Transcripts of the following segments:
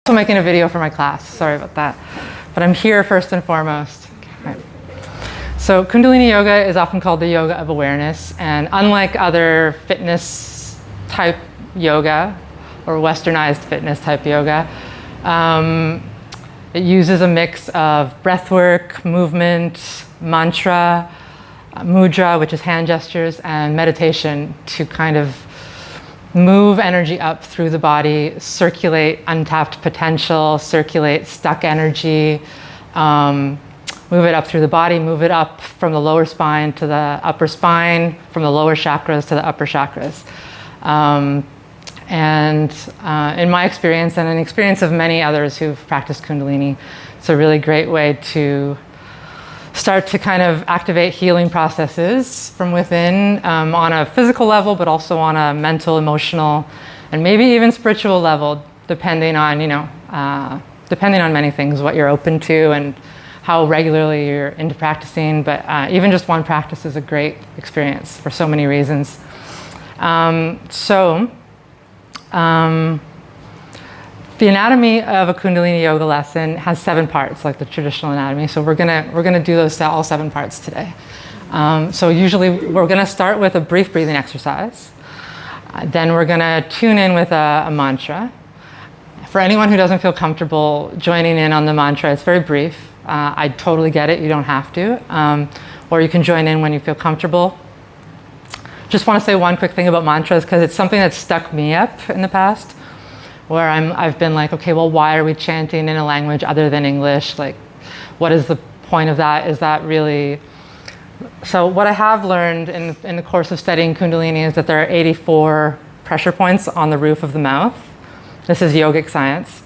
I'm making a video for my class, sorry about that. But I'm here first and foremost. Okay. So Kundalini yoga is often called the yoga of awareness, and unlike other fitness type yoga or westernized fitness type yoga, it uses a mix of breathwork, movement, mantra, mudra, which is hand gestures, and meditation to kind of move energy up through the body, circulate untapped potential, circulate stuck energy, move it up through the body, move it up from the lower spine to the upper spine, from the lower chakras to the upper chakras. In my experience and in the experience of many others who've practiced Kundalini, it's a really great way to start to kind of activate healing processes from within on a physical level, but also on a mental, emotional, and maybe even spiritual level, depending on, depending on many things, what you're open to and how regularly you're into practicing. But even just one practice is a great experience for so many reasons. The anatomy of a Kundalini yoga lesson has 7 parts, like the traditional anatomy. So we're gonna do those all 7 parts today. So usually we're gonna start with a brief breathing exercise. Then we're gonna tune in with a mantra. For anyone who doesn't feel comfortable joining in on the mantra, it's very brief. I totally get it, you don't have to. Or you can join in when you feel comfortable. Just wanna say one quick thing about mantras, because it's something that stuck me up in the past, where I've been like, okay, well, why are we chanting in a language other than English? Like, what is the point of that? Is that really... So what I have learned in the course of studying Kundalini is that there are 84 pressure points on the roof of the mouth. This is yogic science.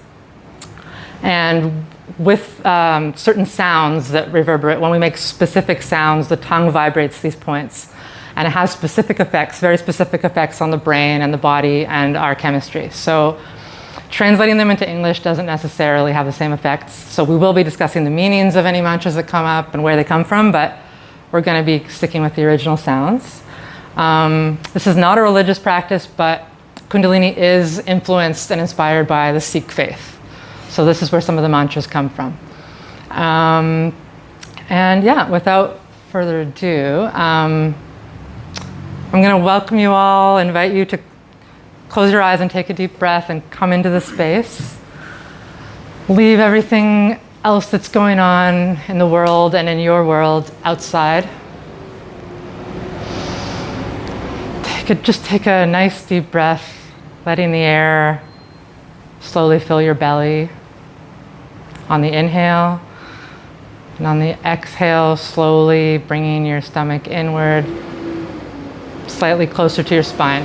And with certain sounds that reverberate, when we make specific sounds, the tongue vibrates these points. And it has specific effects, very specific effects on the brain and the body and our chemistry. So translating them into English doesn't necessarily have the same effects. So we will be discussing the meanings of any mantras that come up and where they come from, but we're going to be sticking with the original sounds. This is not a religious practice, but Kundalini is influenced and inspired by the Sikh faith. So this is where some of the mantras come from. And yeah, without further ado, I'm going to welcome you all, invite you to close your eyes and take a deep breath and come into the space. Leave everything else that's going on in the world and in your world outside. Just take a nice deep breath, letting the air slowly fill your belly on the inhale. And on the exhale, slowly bringing your stomach inward, slightly closer to your spine.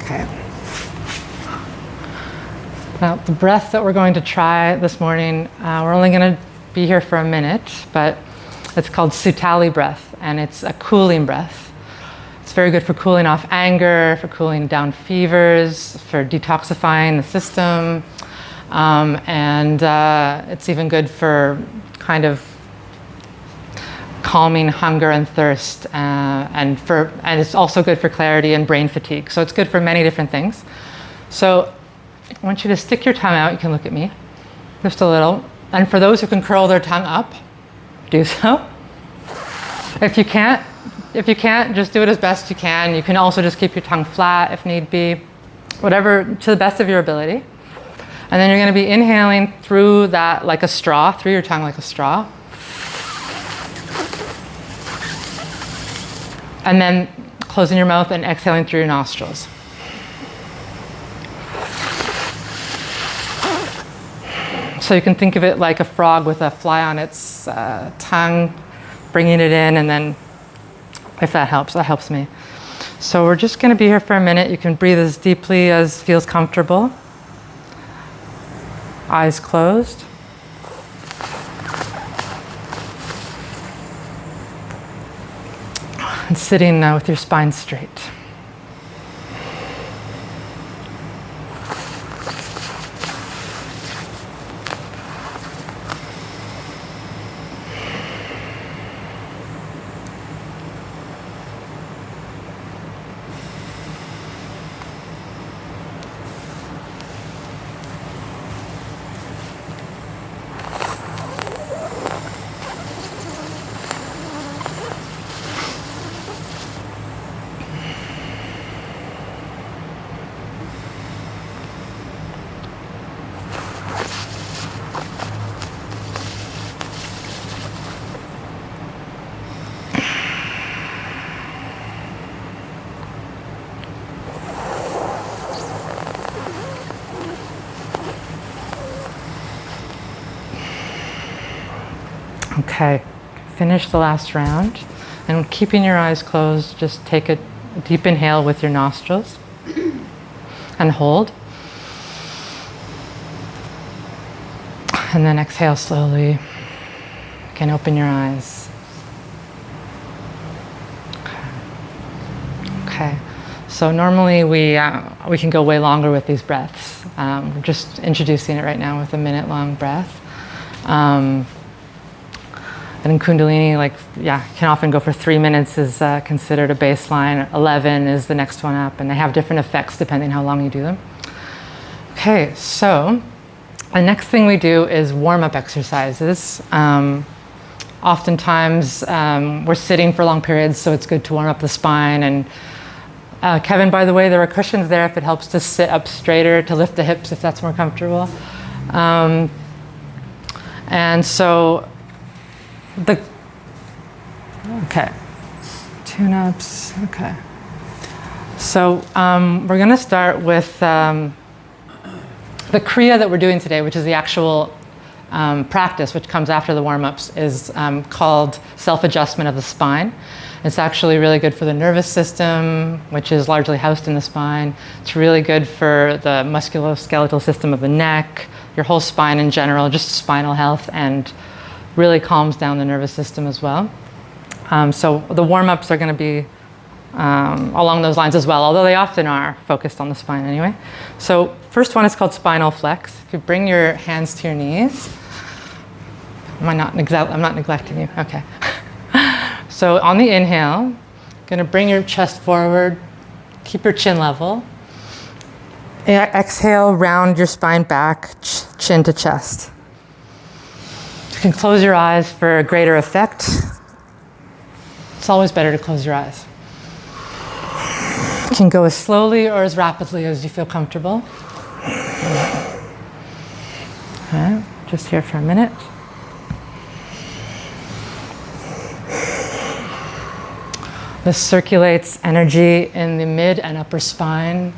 Okay. Now, the breath that we're going to try this morning, we're only going to be here for a minute, but it's called Sutali breath, and it's a cooling breath. It's very good for cooling off anger, for cooling down fevers, for detoxifying the system. It's even good for kind of calming hunger and thirst, and it's also good for clarity and brain fatigue. So it's good for many different things. So I want you to stick your tongue out. You can look at me just a little. And for those who can curl their tongue up, do so. If you can't, just do it as best you can. You can also just keep your tongue flat if need be, whatever, to the best of your ability. And then you're going to be inhaling through that like a straw, through your tongue like a straw. And then closing your mouth and exhaling through your nostrils. So you can think of it like a frog with a fly on its tongue, bringing it in, and then, if that helps me. So we're just going to be here for a minute. You can breathe as deeply as feels comfortable. Eyes closed. And sitting with your spine straight. Okay, finish the last round. And keeping your eyes closed, just take a deep inhale with your nostrils and hold. And then exhale slowly. You can open your eyes. Okay. So normally we can go way longer with these breaths. We're just introducing it right now with a minute-long breath. And in Kundalini, can often go for 3 minutes is considered a baseline. 11 is the next one up, and they have different effects depending how long you do them. Okay, so the next thing we do is warm-up exercises. Oftentimes we're sitting for long periods, so it's good to warm up the spine. And Kevin, by the way, there are cushions there if it helps to sit up straighter, to lift the hips if that's more comfortable. And so tune-ups, okay. So we're gonna start with the Kriya that we're doing today, which is the actual practice, which comes after the warm-ups, is called self-adjustment of the spine. It's actually really good for the nervous system, which is largely housed in the spine. It's really good for the musculoskeletal system of the neck, your whole spine in general, just spinal health, and really calms down the nervous system as well. So the warm-ups are going to be along those lines as well, although they often are focused on the spine anyway. So first one is called spinal flex. If you bring your hands to your knees, I'm not neglecting you, okay. So on the inhale, gonna bring your chest forward, keep your chin level. Exhale, round your spine back, chin to chest. You can close your eyes for a greater effect. It's always better to close your eyes. You can go as slowly or as rapidly as you feel comfortable. Okay, just here for a minute. This circulates energy in the mid and upper spine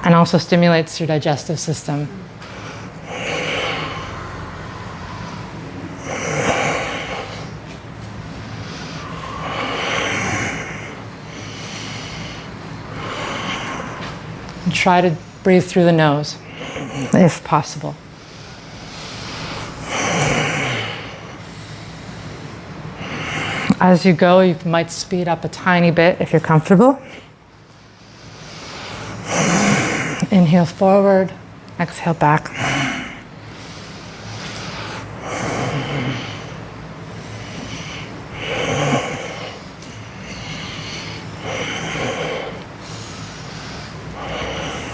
and also stimulates your digestive system. And try to breathe through the nose, if possible. As you go, you might speed up a tiny bit if you're comfortable. Inhale forward, exhale back.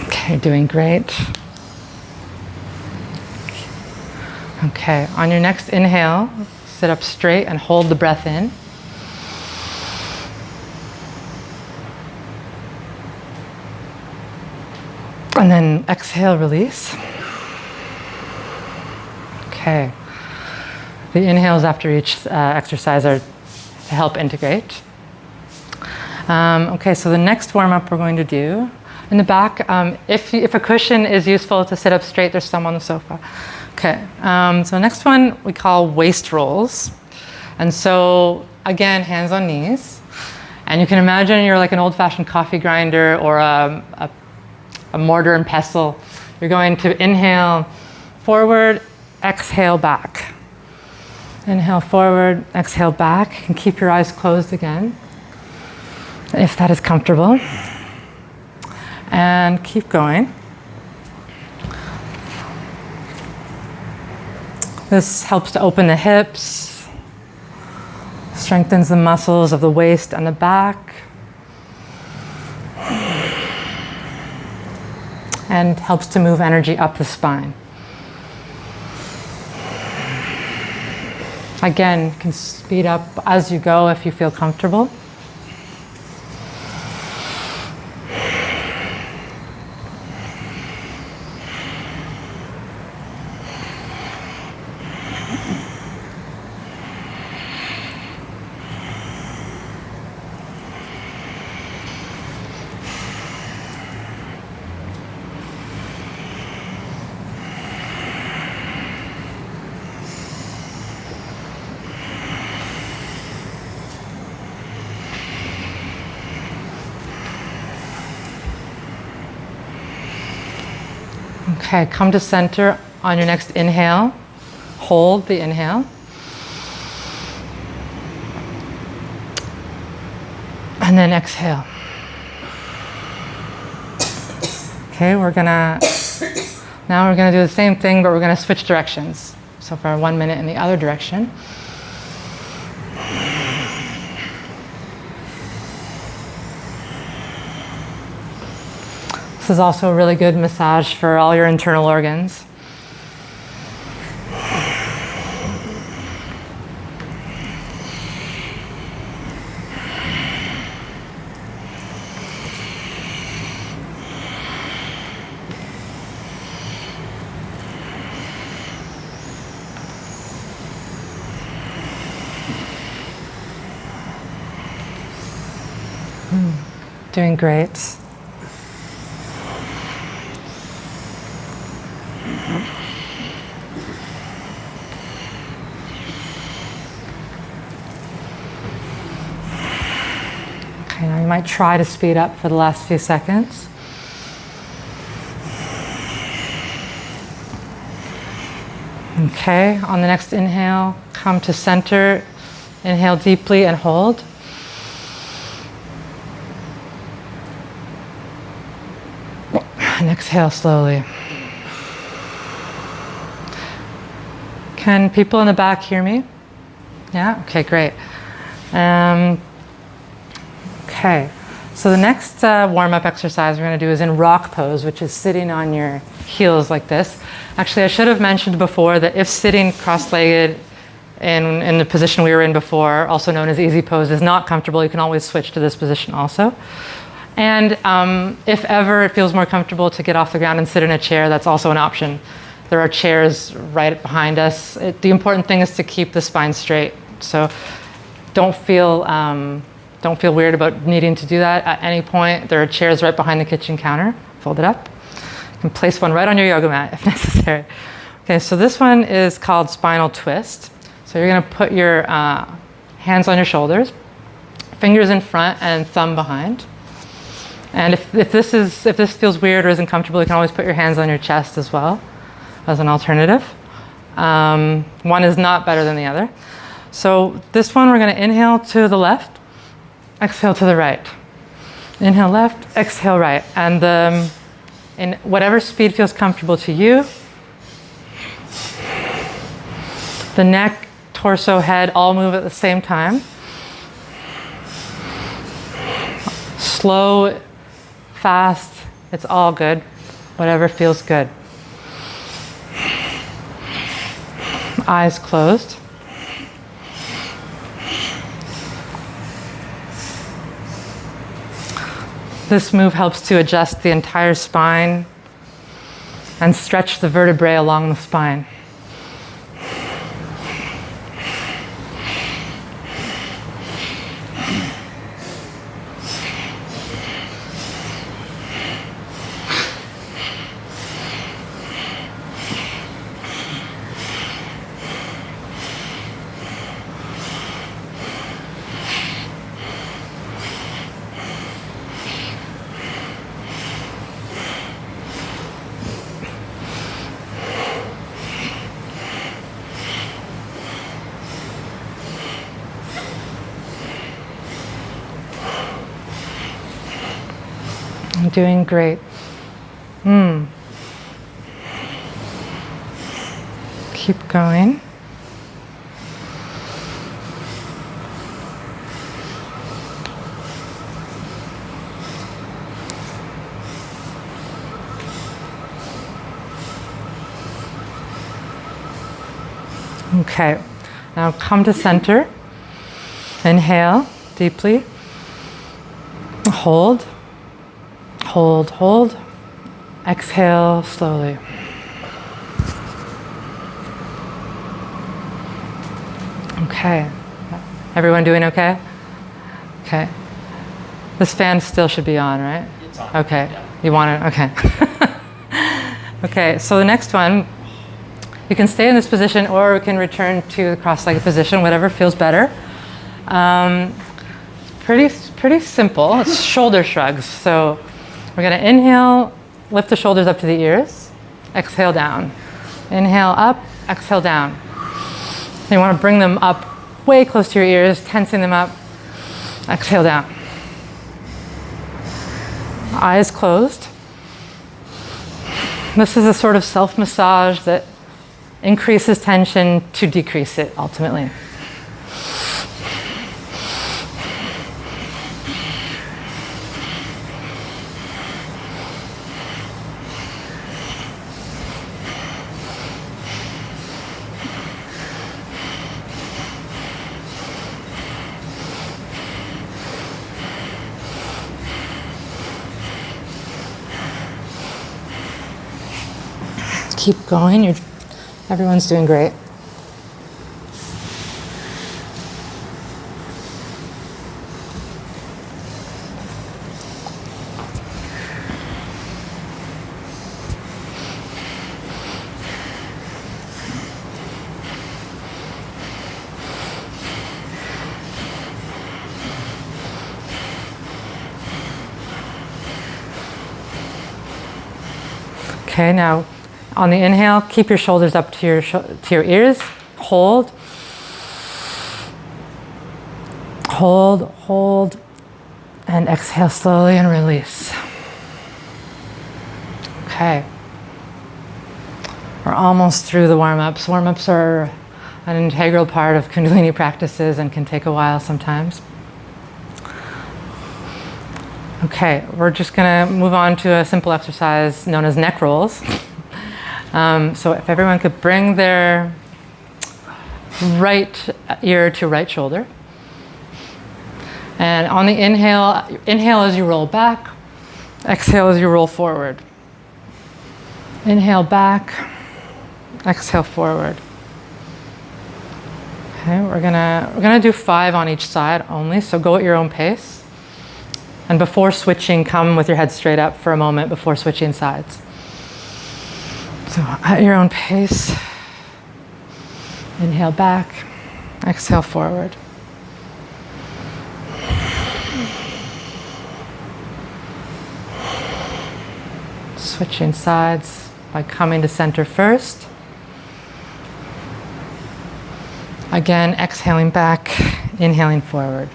Okay, you're doing great. Okay, on your next inhale, sit up straight and hold the breath in. And then exhale, release. Okay. The inhales after each exercise are to help integrate. Okay, so the next warm-up we're going to do, in the back, if a cushion is useful to sit up straight, there's some on the sofa. Okay, so the next one we call waist rolls. And so, again, hands on knees. And you can imagine you're like an old-fashioned coffee grinder or a mortar and pestle. You're going to inhale forward, exhale back. Inhale forward, exhale back, and keep your eyes closed again, if that is comfortable. And keep going. This helps to open the hips, strengthens the muscles of the waist and the back, and helps to move energy up the spine. Again, you can speed up as you go if you feel comfortable. Okay, come to center on your next inhale. Hold the inhale. And then exhale. Okay, now we're gonna do the same thing, but we're gonna switch directions. So for 1 minute in the other direction. This is also a really good massage for all your internal organs. Doing great. Okay, now you might try to speed up for the last few seconds. Okay, on the next inhale, come to center. Inhale deeply and hold. And exhale slowly. Can people in the back hear me? Yeah? Okay, great. Okay, so the next warm-up exercise we're going to do is in rock pose, which is sitting on your heels like this. Actually, I should have mentioned before that if sitting cross-legged in the position we were in before, also known as easy pose, is not comfortable, you can always switch to this position also. And if ever it feels more comfortable to get off the ground and sit in a chair, that's also an option. There are chairs right behind us. The important thing is to keep the spine straight. So don't feel weird about needing to do that at any point. There are chairs right behind the kitchen counter. Fold it up. You can place one right on your yoga mat if necessary. Okay, so this one is called spinal twist. So you're gonna put your hands on your shoulders, fingers in front and thumb behind. And if this feels weird or isn't comfortable, you can always put your hands on your chest as well as an alternative. One is not better than the other. So this one, we're going to inhale to the left, exhale to the right. Inhale left, exhale right. And in whatever speed feels comfortable to you. The neck, torso, head all move at the same time. Slow, fast, it's all good. Whatever feels good. Eyes closed. This move helps to adjust the entire spine and stretch the vertebrae along the spine. I'm doing great. Keep going. Okay, now come to center. Inhale deeply. Hold. Hold, hold. Exhale slowly. Okay. Everyone doing okay? Okay. This fan still should be on, right? It's on. Okay. Yeah. You want it? Okay. Okay, so the next one, you can stay in this position or we can return to the cross-legged position, whatever feels better. Pretty simple. It's shoulder shrugs. So we're going to inhale, lift the shoulders up to the ears. exhale down. Inhale up, exhale down. You want to bring them up way close to your ears, tensing them up. Exhale down. Eyes closed. This is a sort of self-massage that increases tension to decrease it ultimately. Keep going. Everyone's doing great. Okay, now on the inhale, keep your shoulders up to your ears. Hold. Hold, hold, and exhale slowly and release. Okay. We're almost through the warm-ups. Warm-ups are an integral part of Kundalini practices and can take a while sometimes. Okay, we're just gonna move on to a simple exercise known as neck rolls. So if everyone could bring their right ear to right shoulder. And on the inhale as you roll back, exhale as you roll forward. Inhale back, exhale forward. Okay, we're gonna do 5 on each side only, so go at your own pace. And before switching, come with your head straight up for a moment before switching sides. So at your own pace, inhale back, exhale forward. Switching sides by coming to center first. Again, exhaling back, inhaling forward.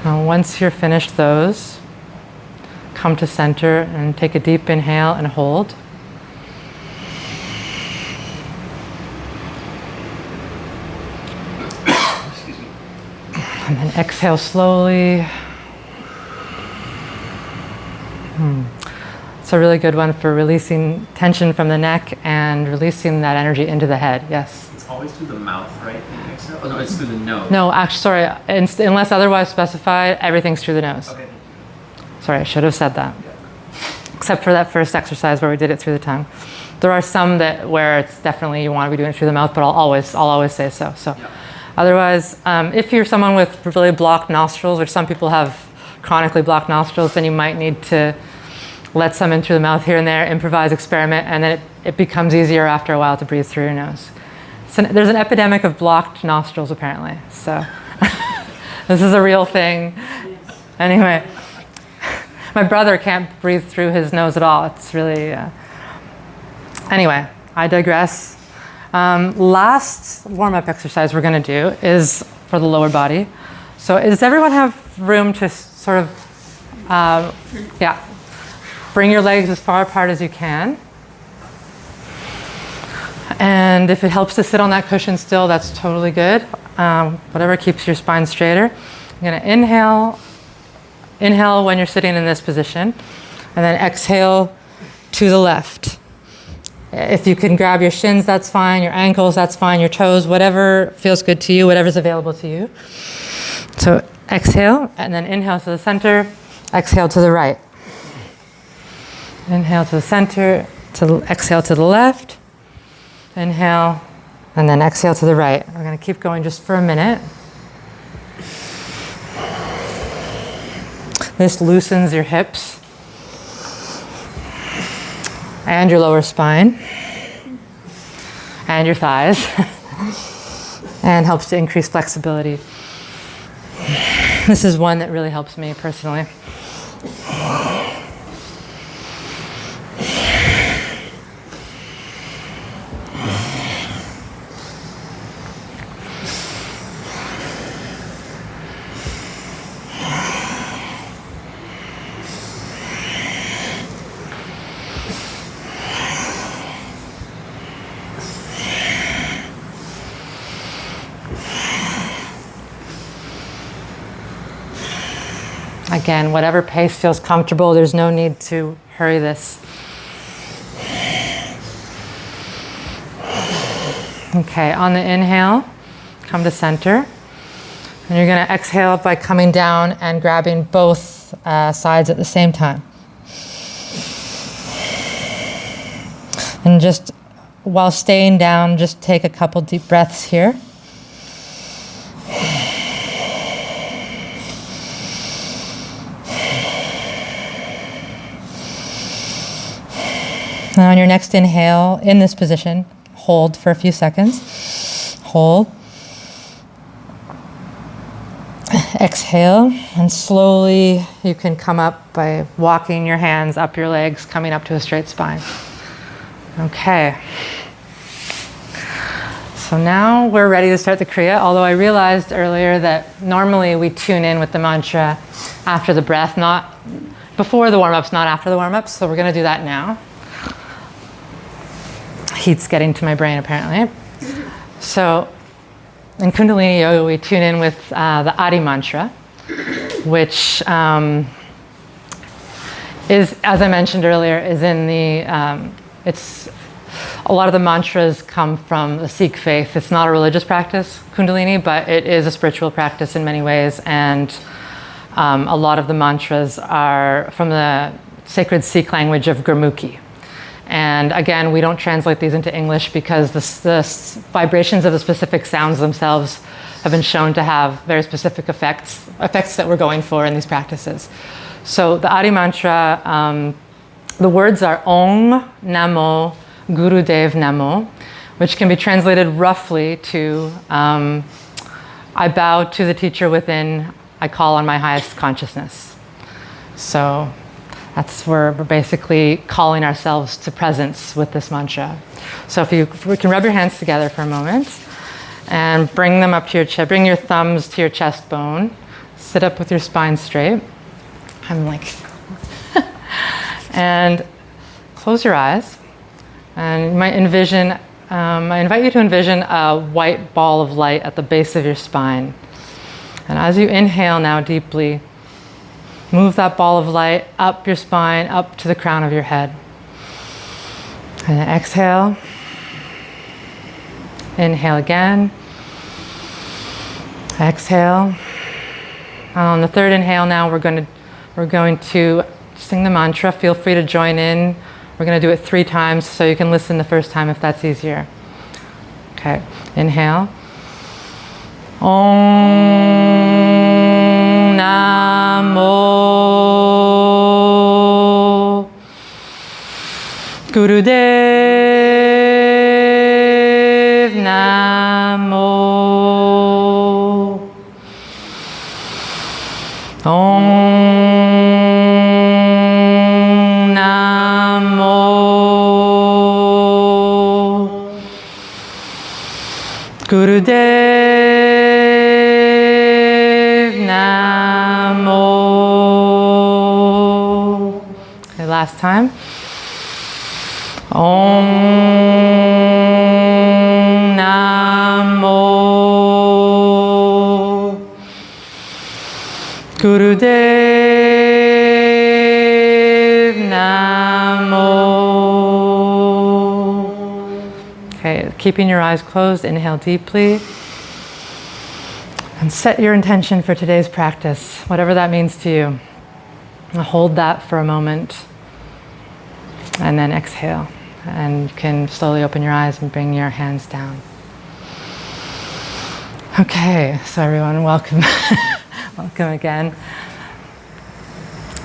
Now, once you're finished those, come to center and take a deep inhale and hold. Excuse me. And then exhale slowly. It's a really good one for releasing tension from the neck and releasing that energy into the head. Yes? It's always through the mouth, right? The exhale? Oh, no, it's through the nose. No, actually, sorry. Unless otherwise specified, everything's through the nose. Okay. Sorry, I should have said that. Except for that first exercise where we did it through the tongue. There are some where it's definitely you want to be doing it through the mouth, but I'll always say so. So, Yeah. Otherwise, if you're someone with really blocked nostrils, or some people have chronically blocked nostrils, then you might need to let some in through the mouth here and there, improvise, experiment, and then it becomes easier after a while to breathe through your nose. So there's an epidemic of blocked nostrils apparently. So this is a real thing. Anyway, my brother can't breathe through his nose at all. It's really, anyway, I digress. Last warm-up exercise we're gonna do is for the lower body. So does everyone have room to sort of, bring your legs as far apart as you can. And if it helps to sit on that cushion still, that's totally good. Whatever keeps your spine straighter. You're gonna inhale when you're sitting in this position, and then exhale to the left. If you can grab your shins, that's fine, your ankles, that's fine, your toes, whatever feels good to you, whatever's available to you. So exhale, and then inhale to the center, exhale to the right. Inhale to the center, exhale to the left. Inhale, And then exhale to the right. We're going to keep going just for a minute. This loosens your hips and your lower spine and your thighs and helps to increase flexibility. This is one that really helps me personally. Again, whatever pace feels comfortable, there's no need to hurry this. Okay, on the inhale, come to center. And you're going to exhale by coming down and grabbing both sides at the same time. And just while staying down, just take a couple deep breaths here. Now on your next inhale, in this position, hold for a few seconds. Hold. Exhale, and slowly you can come up by walking your hands up your legs, coming up to a straight spine. Okay. So now we're ready to start the Kriya, although I realized earlier that normally we tune in with the mantra after the breath, not before the warm-ups, not after the warm-ups, so we're going to do that now. Heat's getting to my brain apparently. So in Kundalini Yoga, we tune in with the Adi mantra, which is, as I mentioned earlier, is in the, it's, a lot of the mantras come from the Sikh faith. It's not a religious practice, Kundalini, but it is a spiritual practice in many ways. And a lot of the mantras are from the sacred Sikh language of Gurmukhi. And again, we don't translate these into English because the vibrations of the specific sounds themselves have been shown to have very specific effects that we're going for in these practices. So the Adi mantra, the words are Om Namo Gurudev Namo, which can be translated roughly to I bow to the teacher within, I call on my highest consciousness. So that's where we're basically calling ourselves to presence with this mantra. So if we can rub your hands together for a moment and bring them up to your chest, bring your thumbs to your chest bone, sit up with your spine straight. I'm like, and close your eyes. And you might envision, I invite you to envision a white ball of light at the base of your spine. And as you inhale now deeply, move that ball of light up your spine, up to the crown of your head. And then exhale. Inhale again. Exhale. On the third inhale now, we're going to sing the mantra. Feel free to join in. We're going to do it 3 times, so you can listen the first time if that's easier. Okay. Inhale. Om Namo Gurudev Namo Om Namo Gurudev Namo. Okay, last time. Om Namo Gurudev Namo. Okay, keeping your eyes closed, inhale deeply. And set your intention for today's practice, whatever that means to you. And hold that for a moment. And then exhale. And you can slowly open your eyes and bring your hands down. Okay, so everyone, welcome. Welcome again.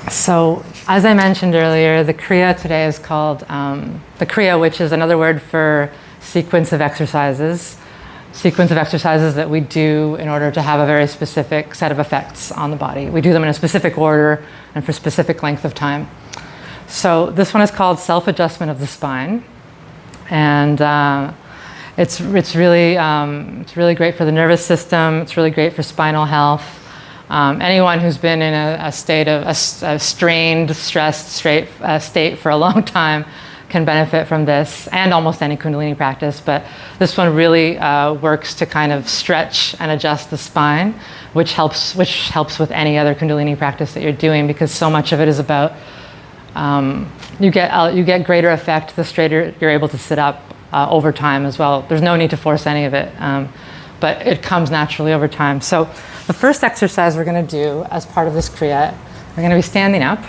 So, as I mentioned earlier, the Kriya today is called the Kriya, which is another word for sequence of exercises. Sequence of exercises that we do in order to have a very specific set of effects on the body. We do them in a specific order and for specific length of time. So this one is called self-adjustment of the spine, and it's really great for the nervous system. It's really great for spinal health. Anyone who's been in a state of a strained, stressed state for a long time can benefit from this, and almost any Kundalini practice, but this one really works to kind of stretch and adjust the spine, which helps with any other Kundalini practice that you're doing, because so much of it is about you get greater effect the straighter you're able to sit up over time as well. There's no need to force any of it, but it comes naturally over time. So the first exercise we're going to do as part of this Kriya, we're going to be standing up.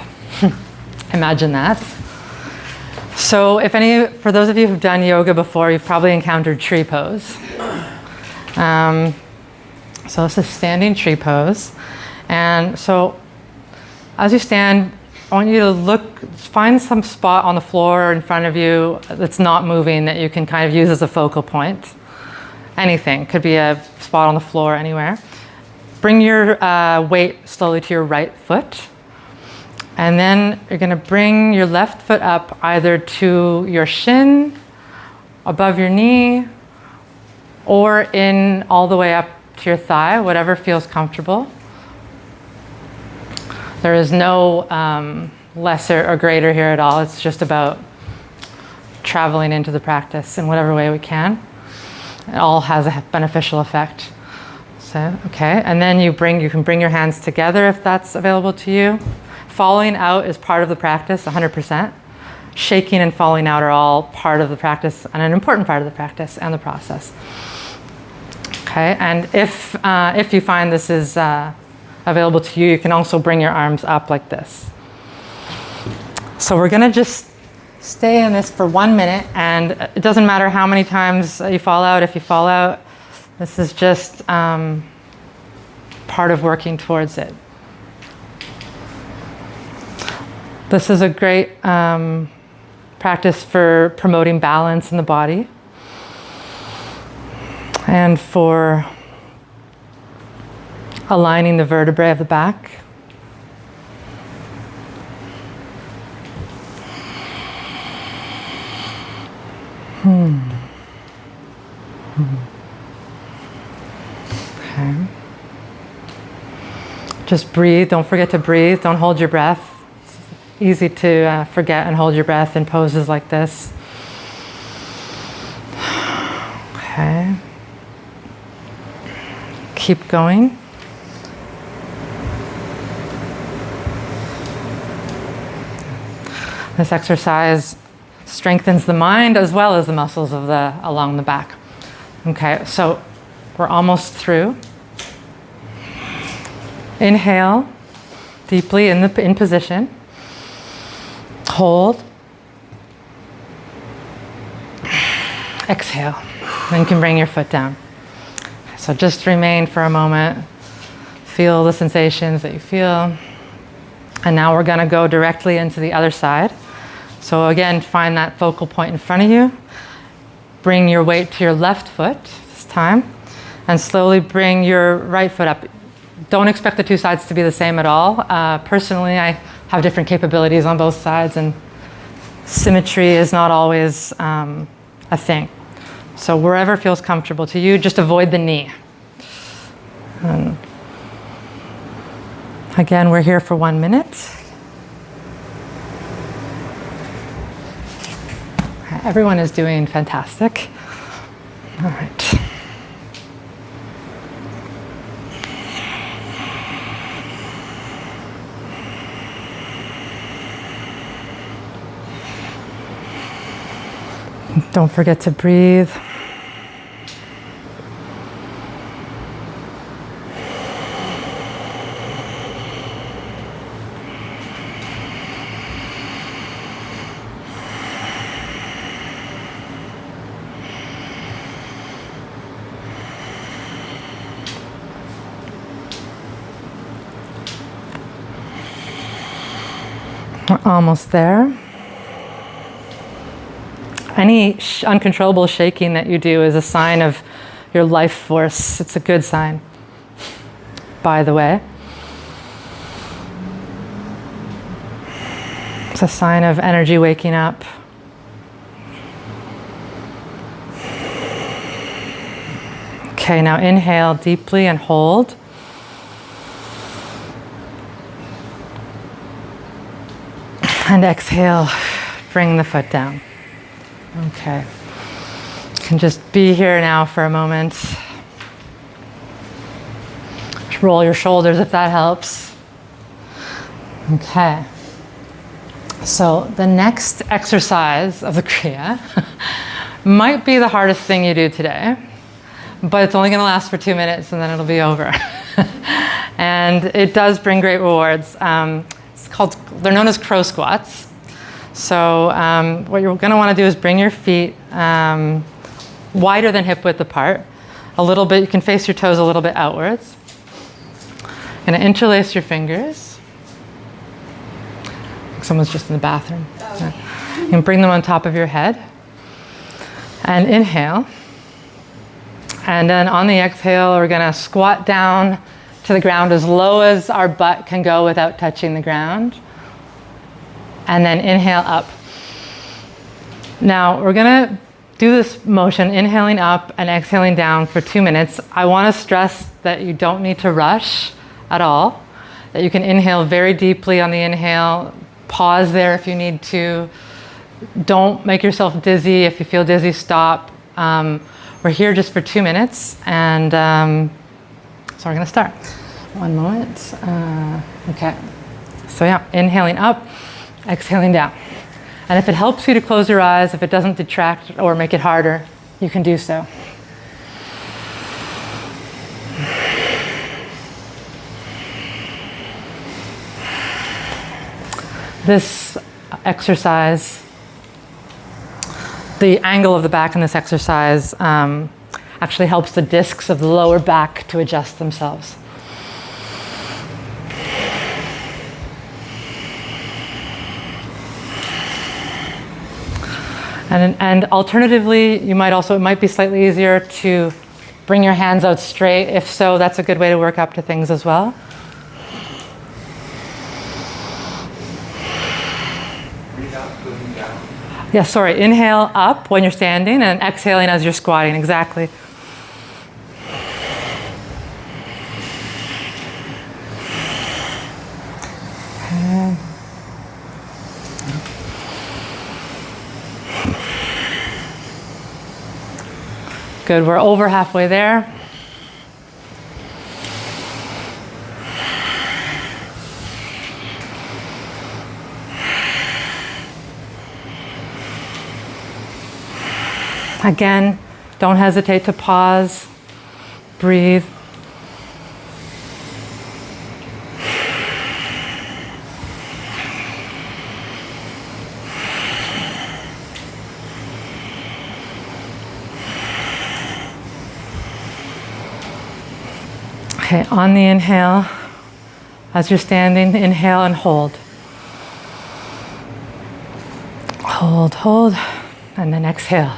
Imagine that. So for those of you who've done yoga before, you've probably encountered tree pose. So this is standing tree pose. And so as you stand, I want you to find some spot on the floor in front of you that's not moving that you can kind of use as a focal point. Anything, could be a spot on the floor, anywhere. Bring your weight slowly to your right foot. And then you're going to bring your left foot up either to your shin, above your knee, or in all the way up to your thigh, whatever feels comfortable. There is no lesser or greater here at all. It's just about traveling into the practice in whatever way we can. It all has a beneficial effect. So, okay, and then you can bring your hands together if that's available to you. Falling out is part of the practice, 100%. Shaking and falling out are all part of the practice and an important part of the practice and the process. Okay, and if you find this is available to you, you can also bring your arms up like this. So we're gonna just stay in this for 1 minute, and it doesn't matter how many times you fall out. If you fall out, this is just part of working towards it. This is a great practice for promoting balance in the body and for aligning the vertebrae of the back. Okay. Just breathe. Don't forget to breathe. Don't hold your breath. Easy to forget and hold your breath in poses like this. Okay. Keep going. This exercise strengthens the mind as well as the muscles along the back. Okay, so we're almost through. Inhale deeply in position. Hold. Exhale. Then you can bring your foot down. So just remain for a moment. Feel the sensations that you feel. And now we're going to go directly into the other side. So again, find that focal point in front of you. Bring your weight to your left foot this time. And slowly bring your right foot up. Don't expect the two sides to be the same at all. Personally, I have different capabilities on both sides, and symmetry is not always a thing. So wherever feels comfortable to you, just avoid the knee. Again, we're here for 1 minute. Everyone is doing fantastic. All right. Don't forget to breathe. Almost there. Any uncontrollable shaking that you do is a sign of your life force. It's a good sign, by the way. It's a sign of energy waking up. Okay, now inhale deeply and hold. And exhale, bring the foot down. Okay. You can just be here now for a moment. Just roll your shoulders if that helps. Okay. So the next exercise of the Kriya might be the hardest thing you do today, but it's only going to last for 2 minutes and then it'll be over. And it does bring great rewards. They're known as crow squats. So what you're going to want to do is bring your feet wider than hip width apart. A little bit, you can face your toes a little bit outwards. Going to interlace your fingers. Someone's just in the bathroom. Yeah. You can bring them on top of your head. And inhale. And then on the exhale, we're going to squat down to the ground as low as our butt can go without touching the ground. And then inhale up. Now we're gonna do this motion, inhaling up and exhaling down for 2 minutes. I wanna stress that you don't need to rush at all, that you can inhale very deeply on the inhale, pause there if you need to. Don't make yourself dizzy. If you feel dizzy, stop. We're here just for 2 minutes, and so we're gonna start. One moment. Okay. So yeah, inhaling up, exhaling down. And if it helps you to close your eyes, if it doesn't detract or make it harder, you can do so. This exercise, the angle of the back in this exercise actually helps the discs of the lower back to adjust themselves. And alternatively, it might be slightly easier to bring your hands out straight. If so, that's a good way to work up to things as well. Breathe out, going down. Yeah, sorry, inhale up when you're standing and exhaling as you're squatting, exactly. Okay. Good, we're over halfway there. Again, don't hesitate to pause, breathe. Okay, on the inhale, as you're standing, inhale and hold. Hold, hold, and then exhale.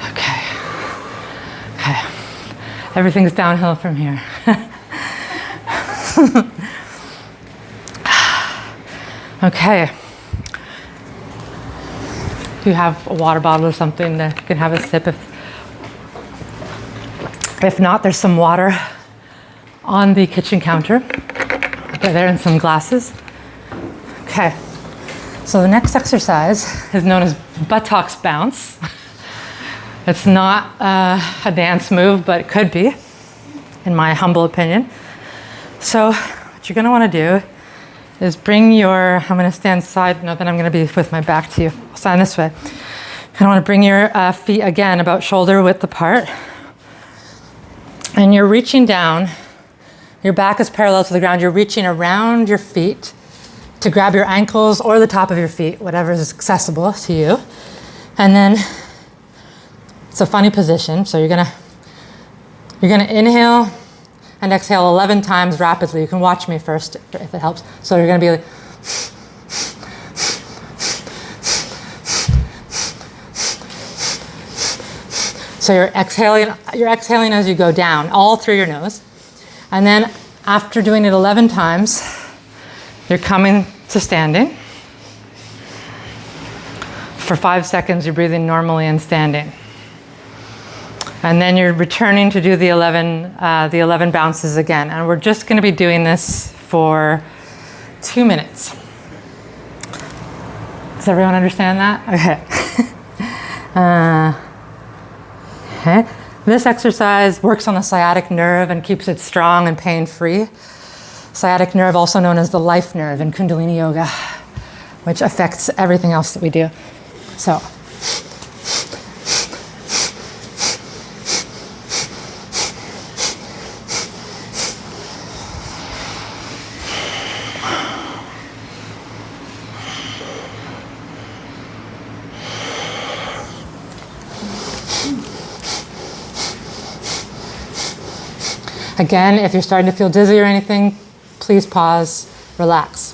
Okay. Okay. Everything's downhill from here. Okay. If you have a water bottle or something, you can have a sip. If not, there's some water on the kitchen counter. There and some glasses. Okay, so the next exercise is known as buttocks bounce. It's not a dance move, but it could be, in my humble opinion. So what you're gonna wanna do is I'm gonna stand side, no, then I'm gonna be with my back to you. I'll stand this way. You're gonna wanna bring your feet again about shoulder width apart. And you're reaching down, your back is parallel to the ground, you're reaching around your feet to grab your ankles or the top of your feet, whatever is accessible to you. And then it's a funny position, so you're gonna inhale and exhale 11 times rapidly. You can watch me first if it helps. So you're going to be like, so you're exhaling as you go down, all through your nose. And then after doing it 11 times, you're coming to standing. For 5 seconds, you're breathing normally and standing. And then you're returning to do the 11 bounces again. And we're just going to be doing this for 2 minutes. Does everyone understand that? Okay. Okay. This exercise works on the sciatic nerve and keeps it strong and pain-free. Sciatic nerve, also known as the life nerve in Kundalini yoga, which affects everything else that we do. So. Again, if you're starting to feel dizzy or anything, please pause, relax.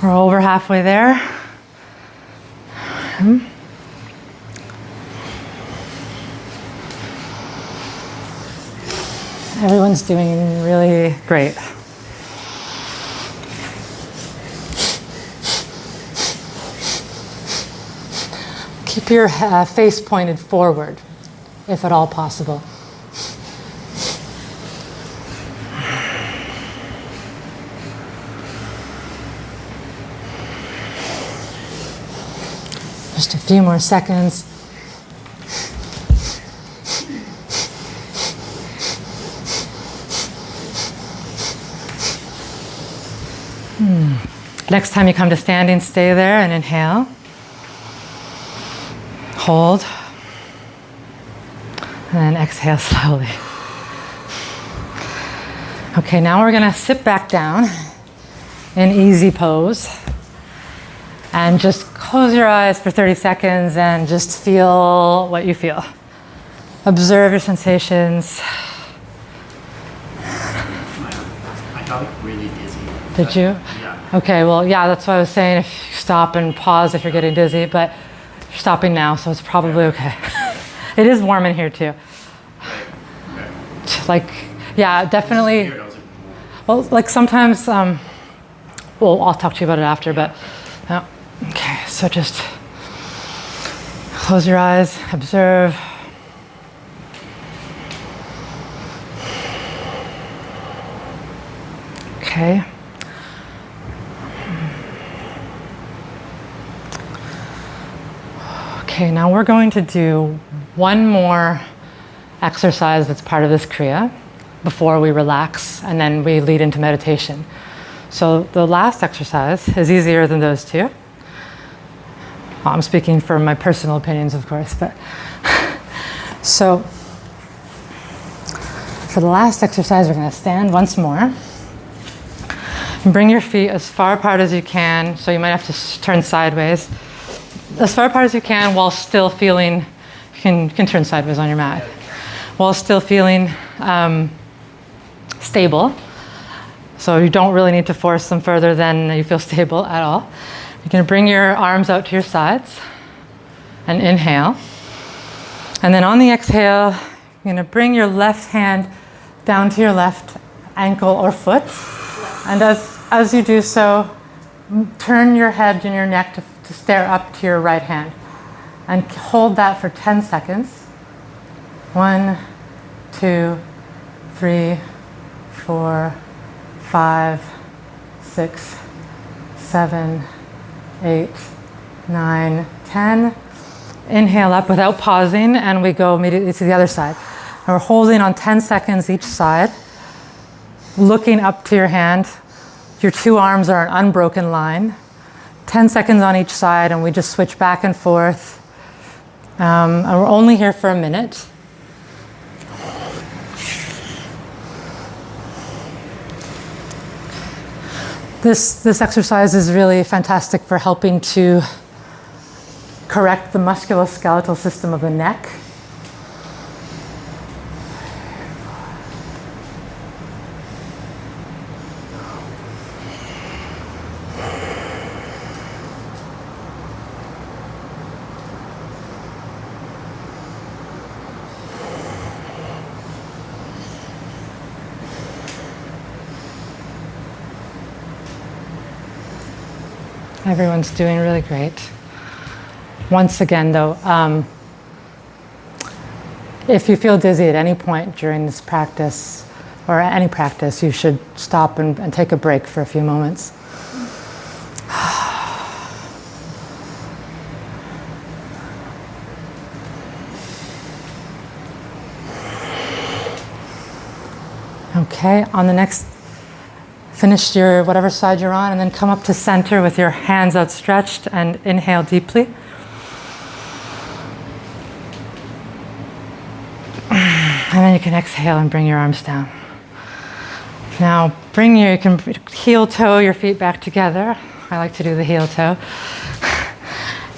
We're over halfway there. Everyone's doing really great. Keep your face pointed forward, if at all possible. Just a few more seconds. Next time you come to standing, stay there and inhale. Hold. And then exhale slowly. Okay, now we're going to sit back down in easy pose. And just close your eyes for 30 seconds and just feel what you feel. Observe your sensations. I got really dizzy. Did you? Yeah. Okay, well, yeah, that's what I was saying. If you stop and pause if you're getting dizzy, but you're stopping now, so it's probably okay. It is warm in here too. Right. Like, yeah, definitely. Well, like sometimes, well, I'll talk to you about it after, but. Okay, so just close your eyes, observe. Okay. Okay, now we're going to do one more exercise that's part of this Kriya before we relax and then we lead into meditation. So the last exercise is easier than those two. I'm speaking from my personal opinions, of course, but so for the last exercise, we're going to stand once more. And bring your feet as far apart as you can, so you might have to turn sideways. As far apart as you can while still feeling, you can turn sideways on your mat, while still feeling stable. So you don't really need to force them further than you feel stable at all. You're going to bring your arms out to your sides and inhale. And then on the exhale, you're going to bring your left hand down to your left ankle or foot. And as you do so, turn your head and your neck to stare up to your right hand. And hold that for 10 seconds. 1, 2, 3, 4, 5, 6, 7, 8, 9, 10. Inhale up without pausing, and we go immediately to the other side. And we're holding on 10 seconds each side, looking up to your hand, Your two arms are an unbroken line, 10 seconds on each side, and we just switch back and forth. And we're only here for a minute. This exercise is really fantastic for helping to correct the musculoskeletal system of the neck. Everyone's doing really great. Once again, though, if you feel dizzy at any point during this practice, or any practice, you should stop and take a break for a few moments. Okay, on the next, finish your whatever side you're on, and then come up to center with your hands outstretched and inhale deeply. And then you can exhale and bring your arms down. Now you can heel toe your feet back together. I like to do the heel toe.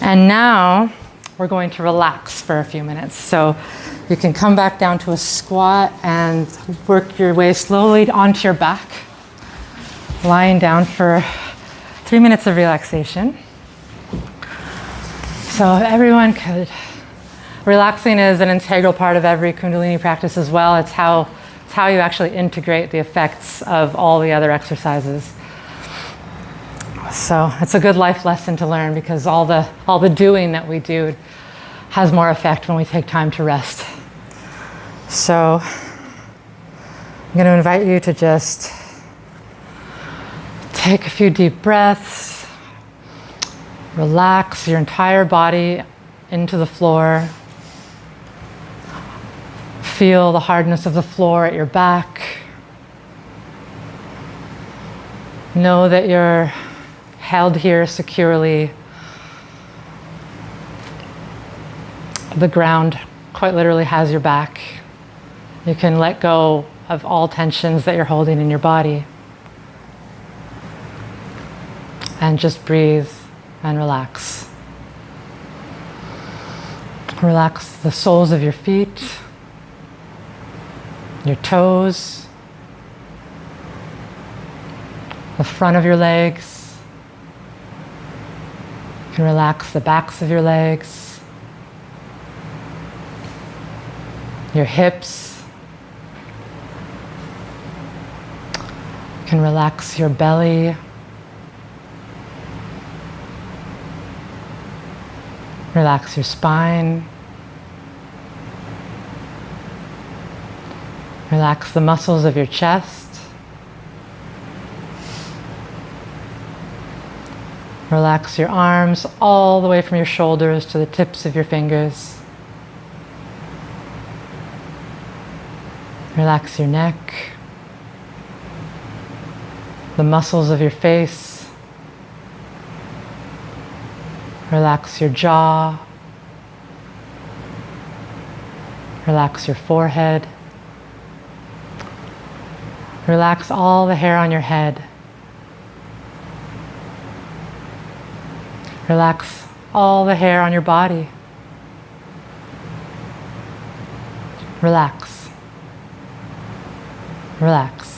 And now we're going to relax for a few minutes. So you can come back down to a squat and work your way slowly onto your back. Lying down for 3 minutes of relaxation. So everyone could, relaxing is an integral part of every Kundalini practice as well. It's how you actually integrate the effects of all the other exercises. So it's a good life lesson to learn, because all the doing that we do has more effect when we take time to rest. So I'm going to invite you to just take a few deep breaths, relax your entire body into the floor. Feel the hardness of the floor at your back. Know that you're held here securely. The ground quite literally has your back. You can let go of all tensions that you're holding in your body. And just breathe and relax. Relax the soles of your feet, your toes, the front of your legs. You can relax the backs of your legs, your hips. You can relax your belly. Relax your spine. Relax the muscles of your chest. Relax your arms all the way from your shoulders to the tips of your fingers. Relax your neck, the muscles of your face. Relax your jaw. Relax your forehead. Relax all the hair on your head. Relax all the hair on your body. Relax. Relax.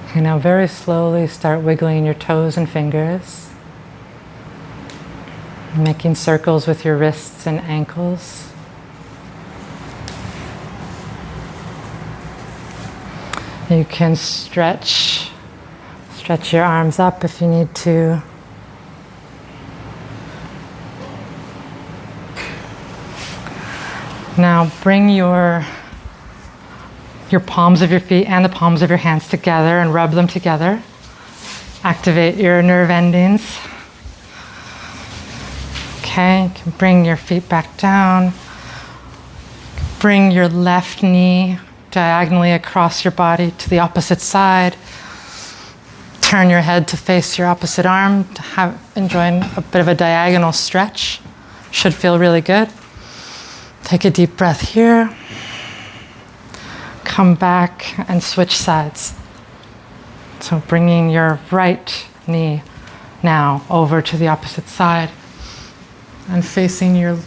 Okay, now very slowly start wiggling your toes and fingers, making circles with your wrists and ankles. You can stretch your arms up if you need to. Now bring your palms of your feet and the palms of your hands together and rub them together. Activate your nerve endings. Okay, you can bring your feet back down. Bring your left knee diagonally across your body to the opposite side. Turn your head to face your opposite arm, enjoying a bit of a diagonal stretch. Should feel really good. Take a deep breath here. Come back and switch sides. So bringing your right knee now over to the opposite side and facing your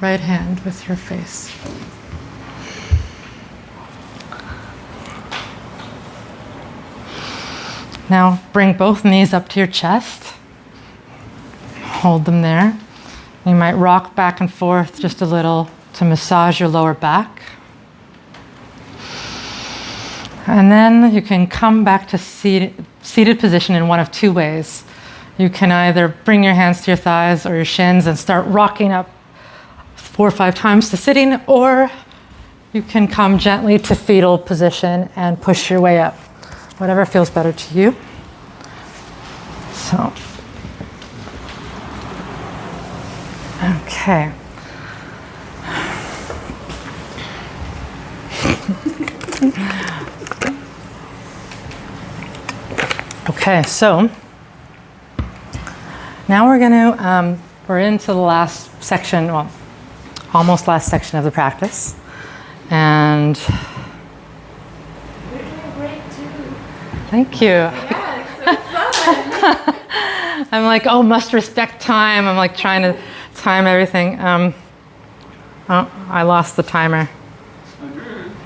right hand with your face. Now bring both knees up to your chest. Hold them there. You might rock back and forth just a little to massage your lower back. And then you can come back to seated position in one of two ways. You can either bring your hands to your thighs or your shins and start rocking up 4 or 5 times to sitting, or you can come gently to fetal position and push your way up. Whatever feels better to you. So, okay. Okay, so now we're into the last section, well, almost last section of the practice. And You're doing great too. thank you. Yeah, it's so fun. I'm like, oh, must respect time. I'm like trying to time everything. Oh, I lost the timer.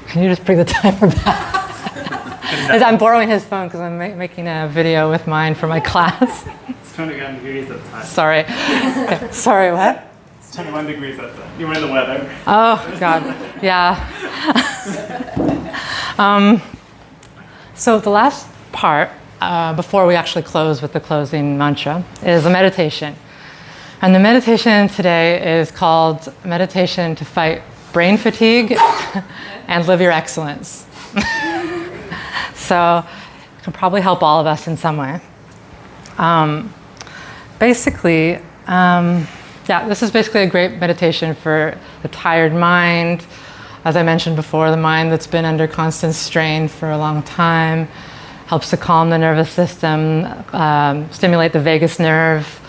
Can you just bring the timer back? I'm borrowing his phone because I'm making a video with mine for my class. It's 21 degrees outside. Sorry. Okay. Sorry, what? It's 21 degrees outside. You were in the weather. Oh, God. Yeah. So the last part, before we actually close with the closing mantra, is a meditation. And the meditation today is called Meditation to Fight Brain Fatigue and Live Your Excellence. So it can probably help all of us in some way. This is basically a great meditation for the tired mind. As I mentioned before, the mind that's been under constant strain for a long time. Helps to calm the nervous system, stimulate the vagus nerve,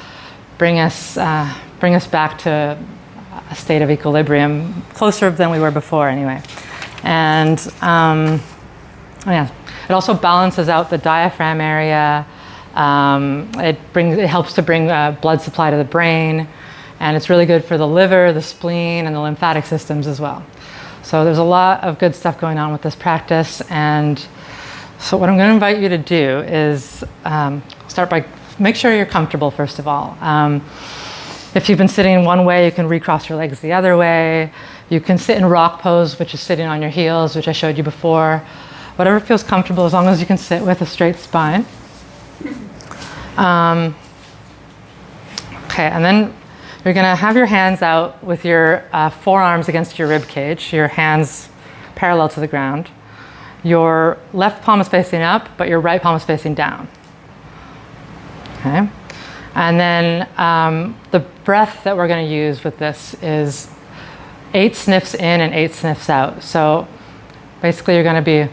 bring us back to a state of equilibrium, closer than we were before anyway. And it also balances out the diaphragm area. It helps to bring blood supply to the brain, and it's really good for the liver, the spleen, and the lymphatic systems as well. So there's a lot of good stuff going on with this practice. And so what I'm going to invite you to do is start by make sure you're comfortable first of all. If you've been sitting one way, you can recross your legs the other way. You can sit in rock pose, which is sitting on your heels, which I showed you before. Whatever feels comfortable, as long as you can sit with a straight spine. Okay, and then you're going to have your hands out with your forearms against your rib cage, your hands parallel to the ground. Your left palm is facing up, but your right palm is facing down. Okay, and then the breath that we're going to use with this is 8 sniffs in and 8 sniffs out. So basically you're going to be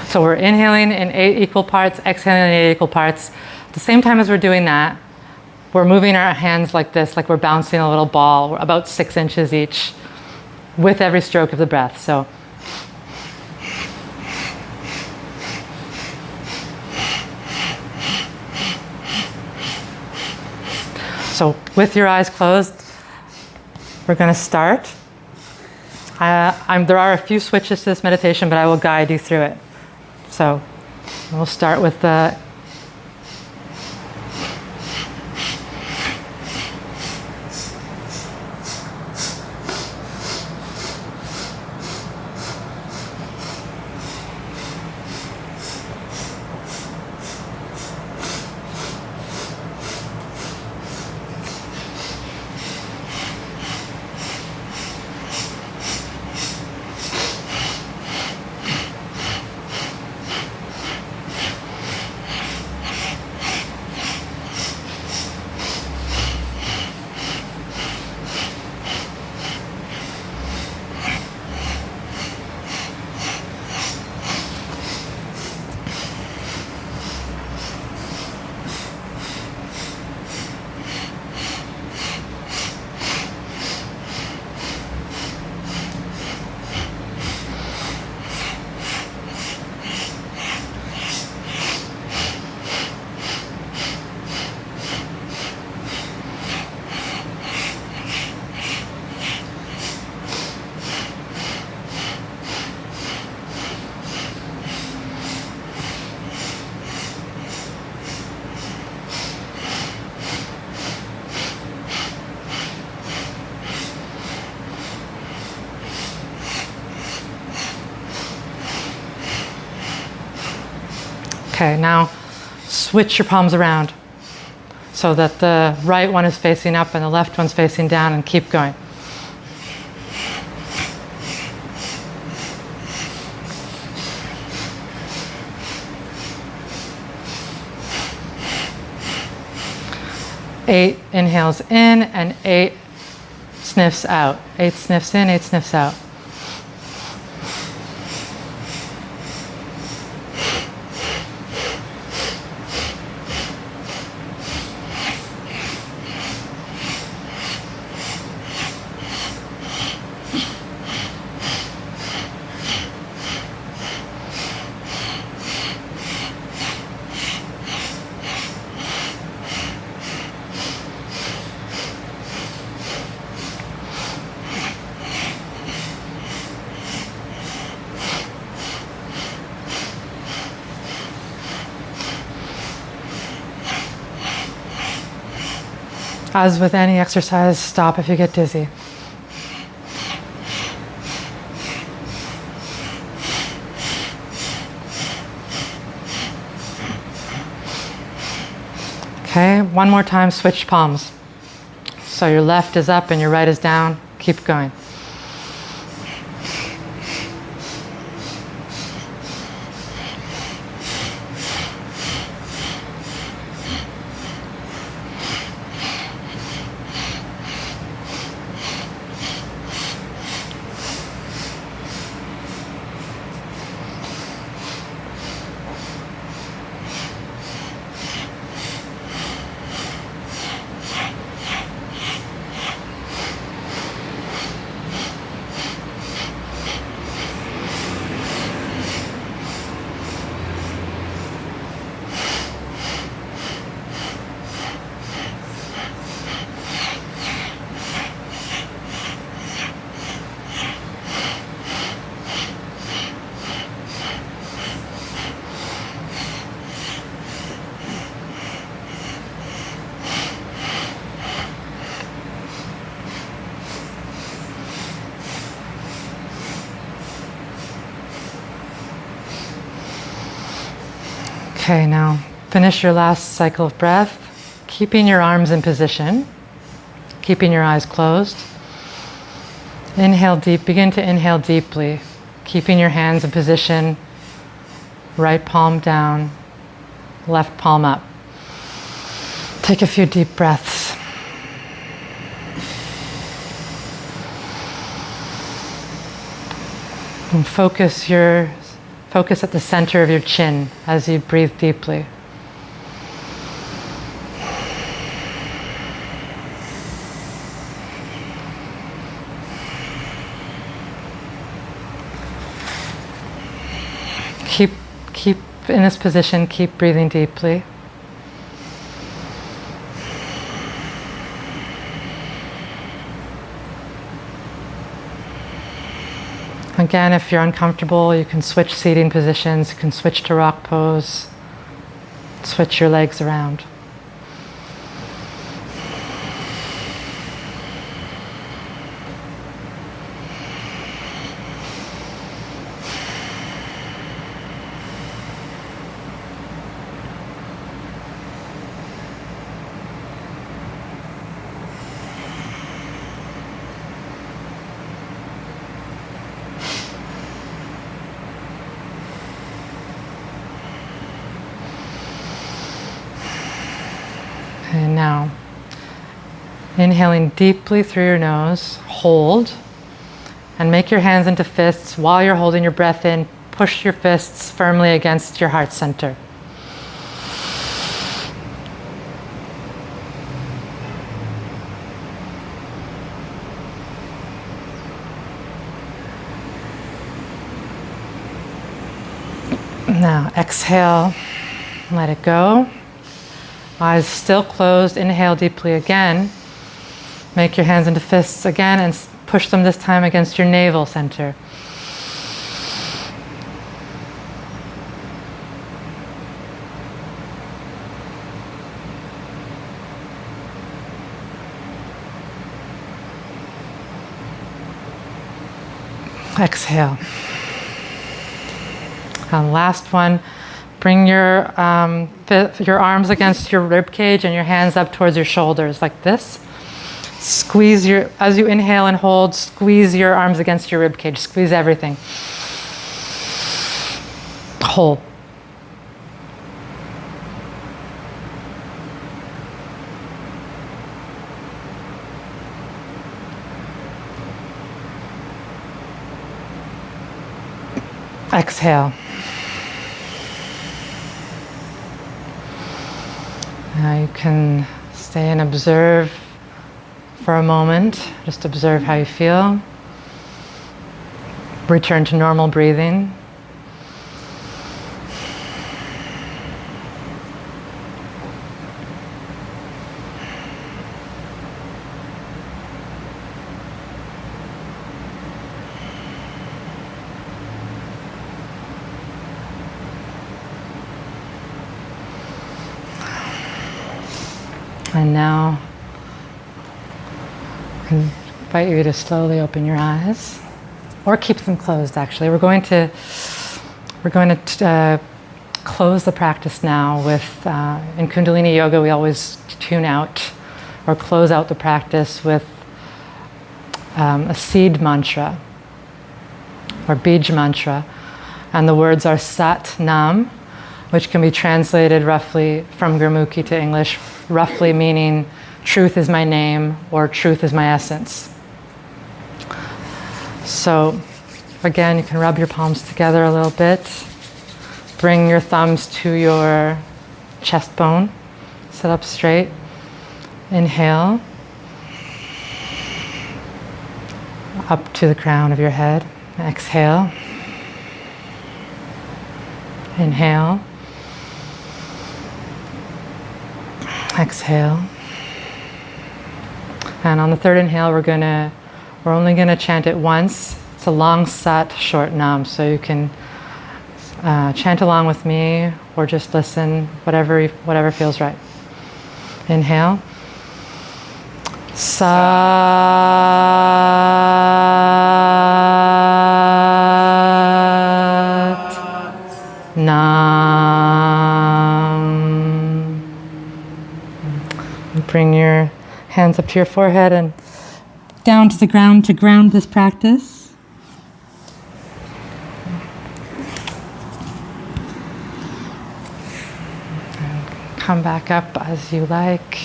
so we're inhaling in 8 equal parts, exhaling in 8 equal parts. At the same time as we're doing that, we're moving our hands like this, like we're bouncing a little ball, about 6 inches each, with every stroke of the breath. So So with your eyes closed, we're going to start. There are a few switches to this meditation, but I will guide you through it. So we'll start with the Okay, now switch your palms around so that the right one is facing up and the left one's facing down, and keep going. Eight inhales in and 8 sniffs out. 8 sniffs in, 8 sniffs out. As with any exercise, stop if you get dizzy. Okay, one more time, switch palms. So your left is up and your right is down. Keep going. Okay, now finish your last cycle of breath, keeping your arms in position, keeping your eyes closed. Inhale deep, begin to inhale deeply, keeping your hands in position, right palm down, left palm up. Take a few deep breaths. And focus at the center of your chin as you breathe deeply. Keep in this position, keep breathing deeply. Again, if you're uncomfortable, you can switch seating positions, you can switch to rock pose, switch your legs around. And now, inhaling deeply through your nose, hold, and make your hands into fists. While you're holding your breath in, push your fists firmly against your heart center. Now, exhale, let it go. Eyes still closed. Inhale deeply again. Make your hands into fists again and push them this time against your navel center. Exhale. And last one. Bring your arms against your rib cage and your hands up towards your shoulders like this. Squeeze as you inhale and hold, squeeze your arms against your rib cage. Squeeze everything. Hold. Exhale. Now you can stay and observe for a moment. Just observe how you feel. Return to normal breathing. And now, I invite you to slowly open your eyes, or keep them closed. Actually, we're going to close the practice now with in Kundalini Yoga. We always tune out or close out the practice with a seed mantra or bij mantra, and the words are Sat Nam, which can be translated roughly from Gurmukhi to English, roughly meaning truth is my name or truth is my essence. So again, you can rub your palms together a little bit. Bring your thumbs to your chest bone. Sit up straight. Inhale. Up to the crown of your head. Exhale. Inhale. Exhale. And on the third inhale, we're only gonna chant it once. It's a long sat, short nam, so you can chant along with me or just listen, whatever feels right. Inhale. Sat Nam. Bring your hands up to your forehead and down to the ground to ground this practice. And come back up as you like.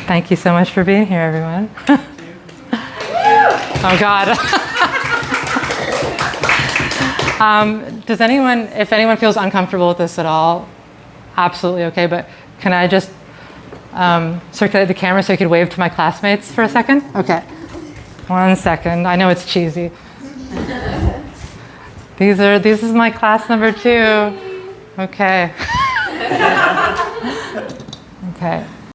Thank you so much for being here, everyone. Oh God. If anyone feels uncomfortable with this at all, absolutely okay, but can I just circulate the camera so you could wave to my classmates for a second? Okay. 1 second. I know it's cheesy. This is my class number 2. Okay. Okay.